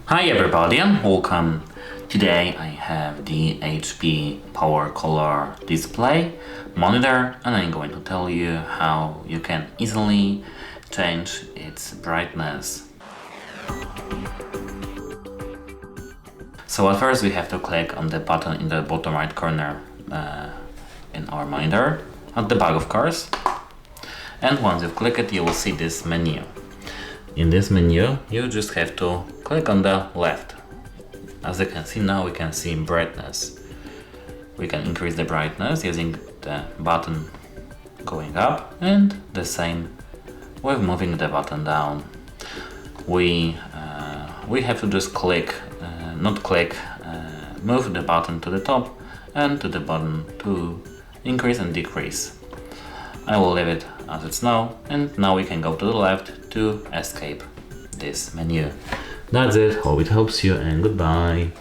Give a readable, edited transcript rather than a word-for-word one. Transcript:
Hi everybody and welcome. Today I have the HP Power Color display monitor and I'm going to tell you how you can easily change its brightness. So at first we have to click on the button in the bottom right corner in our monitor, at the back of course, and once you click it you will see this menu. In this menu, you just have to click on the left. As you can see now, we can see brightness. We can increase the brightness using the button going up and the same with moving the button down. We have to just move the button to the top and to the bottom to increase and decrease. I will leave it as it's now, and now we can go to the left to escape this menu. That's it, hope it helps you and goodbye.